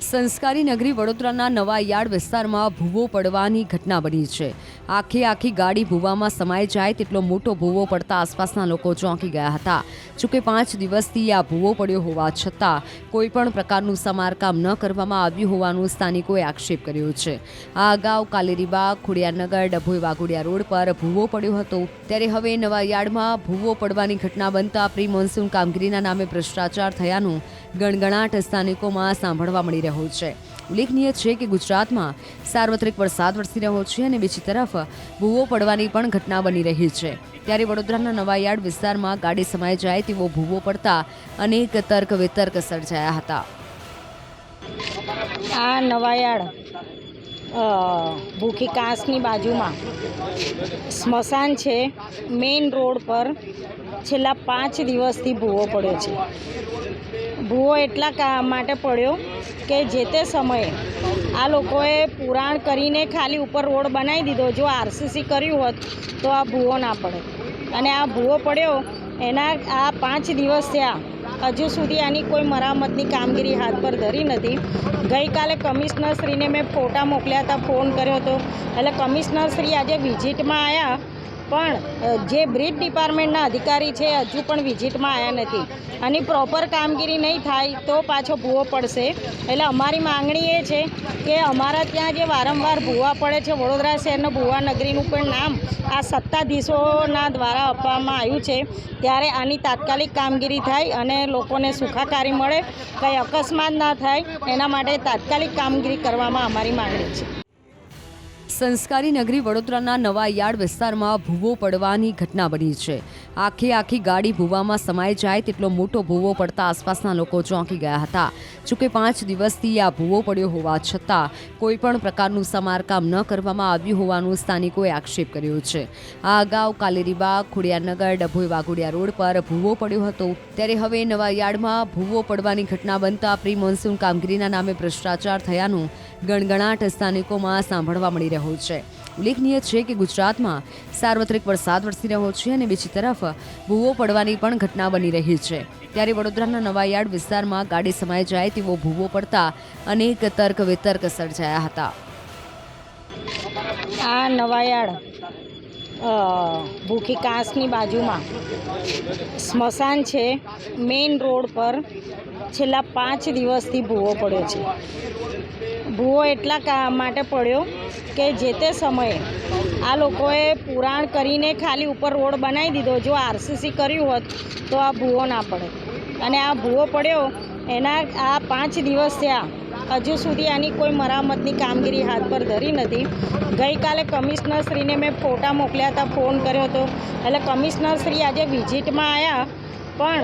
સંસ્કારી નગરી વડોદરાના નવા યાર્ડ વિસ્તારમાં ભૂવો પડવાની ઘટના બની છે। આખી ગાડી ભૂવામાં સમાઈ જાય તેટલો મોટો ભૂવો પડતા આસપાસના લોકો ચોંકી ગયા હતા। જોકે 5 દિવસથી આ ભૂવો પડ્યો હોવા છતાં કોઈપણ પ્રકારનું સમારકામ ન કરવામાં આવ્યું હોવાનું સ્થાનિકોએ આક્ષેપ કર્યો છે। આ અગાઉ કાલેરીબાગ, ખોડિયારનગર, ડભોઈ વાઘોડિયા રોડ પર ભૂવો પડ્યો હતો, ત્યારે હવે નવા યાર્ડમાં ભૂવો પડવાની ઘટના બનતા પ્રી મોન્સૂન કામગીરીના નામે ભ્રષ્ટાચાર થયાનું ગણગણાટ સ્થાનિકોમાં સાંભળવા મળી રહ્યો છે। ઉલ્લેખનીય છે કે ગુજરાતમાં સાર્વત્રિક વરસાદ વરસી રહ્યો છે અને બીજી તરફ ભૂવો પડવાની પણ ઘટના બની રહી છે। ત્યારે વડોદરાના નવા યાર્ડ વિસ્તારમાં ગાડી સમાઈ જાય તેવો ભૂવો પડતા અનેક તર્ક વિતર્ક સર્જાયા હતા। આ નવા યાર્ડ ભૂખી કાંસની બાજુમાં સ્મશાન છે। મેઇન રોડ પર છેલ્લા 5 દિવસથી ભૂવો પડ્યો છે। ભૂવો એટલા માટે પડ્યો કે જે તે સમયે આ લોકોએ પુરાણ કરીને ખાલી ઉપર રોડ બનાવી દીધો। જો આરસીસી કર્યું હોત તો આ ભૂવો ના પડે, અને આ ભૂવો પડ્યો એના આ 5 દિવસ થયા, હજુ સુધી આની કોઈ મરામતની કામગીરી હાથ પર ધરી નથી। ગઈકાલે કમિશનરશ્રીને મેં ફોટા મોકલ્યા હતા, ફોન કર્યો હતો, એટલે કમિશનરશ્રી આજે વિઝિટમાં આવ્યા, પણ જે બ્રિજ ડિપાર્ટમેન્ટના અધિકારી છે હજુ પણ વિઝિટમાં આવ્યા નથી। આની પ્રોપર કામગીરી નહીં થાય તો પાછો ભૂવો પડશે। એટલે અમારી માંગણી એ છે કે અમારા ત્યાં જે વારંવાર ભૂવા પડે છે, વડોદરા શહેરના ભૂવા નગરીનું પણ નામ આ સત્તાધીશોના દ્વારા આપવામાં આવ્યું છે, ત્યારે આની તાત્કાલિક કામગીરી થાય અને લોકોને સુખાકારી મળે, કંઈ અકસ્માત ના થાય, એના માટે તાત્કાલિક કામગીરી કરવામાં અમારી માંગણી છે। સંસ્કારી નગરી વડોદરાના નવા યાર્ડ વિસ્તારમાં ભૂવો પડવાની ઘટના બની છે। આખી ગાડી ભૂવામાં સમાઈ જાય તેટલો મોટો ભૂવો પડતા આસપાસના લોકો ચોંકી ગયા હતા। જોકે 5 દિવસથી આ ભૂવો પડ્યો હોવા છતાં કોઈપણ પ્રકારનું સમારકામ ન કરવામાં આવ્યું હોવાનું સ્થાનિકોએ આક્ષેપ કર્યો છે। આ અગાઉ કાલેરીબાગ, ખોડિયારનગર, ડભોઈ વાઘોડિયા રોડ પર ભૂવો પડ્યો હતો, ત્યારે હવે નવા યાર્ડમાં ભૂવો પડવાની ઘટના બનતા પ્રી મોન્સૂન કામગીરીના નામે ભ્રષ્ટાચાર થયાનું ગણગણાટ સ્થાનિકોમાં સાંભળવા મળી રહ્યો છે। ઉલ્લેખનીય છે કે ગુજરાતમાં સાર્વત્રિક વરસાદ વરસી રહ્યો છે અને બીજી તરફ ભૂવો પડવાની પણ ઘટના બની રહી છે। ત્યારે વડોદરાના નવા યાર્ડ વિસ્તારમાં ગાડી સમાઈ જાય તેવો ભૂવો પડતા અનેક તર્ક વિતર્ક સર્જાયા હતા। આ નવા યાર્ડ ભૂખી કાંસની બાજુમાં સ્મશાન છે। મેઇન રોડ પર છેલ્લા 5 દિવસથી ભૂવો પડ્યો છે। ભૂવો એટલા માટે પડ્યો કે જે તે સમયે આ લોકોએ પુરાણ કરીને ખાલી ઉપર રોડ બનાવી દીધો। જો આરસીસી કર્યું હોત તો આ ભૂવો ના પડે, અને આ ભૂવો પડ્યો એના આ 5 દિવસ થયા, હજુ સુધી આની કોઈ મરામતની કામગીરી હાથ પર ધરી નથી। ગઈકાલે કમિશનરશ્રીને મેં ફોટા મોકલ્યા હતા, ફોન કર્યો હતો, એટલે કમિશનરશ્રી આજે વિઝિટમાં આવ્યા, પણ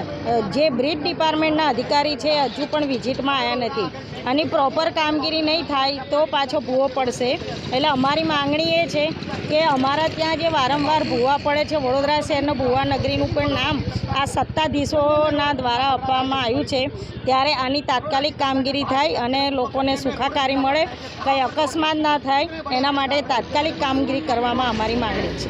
જે બ્રિજ ડિપાર્ટમેન્ટના અધિકારી છે હજુ પણ વિઝિટમાં આવ્યા નથી। આની પ્રોપર કામગીરી નહીં થાય તો પાછો ભૂવો પડશે। એટલે અમારી માંગણી એ છે કે અમારા ત્યાં જે વારંવાર ભૂવા પડે છે, વડોદરા શહેરના ભૂવા નગરીનું પણ નામ આ સત્તાધીશોના દ્વારા આપવામાં આવ્યું છે, ત્યારે આની તાત્કાલિક કામગીરી થાય અને લોકોને સુખાકારી મળે, કંઈ અકસ્માત ના થાય, એના માટે તાત્કાલિક કામગીરી કરવામાં અમારી માંગણી છે।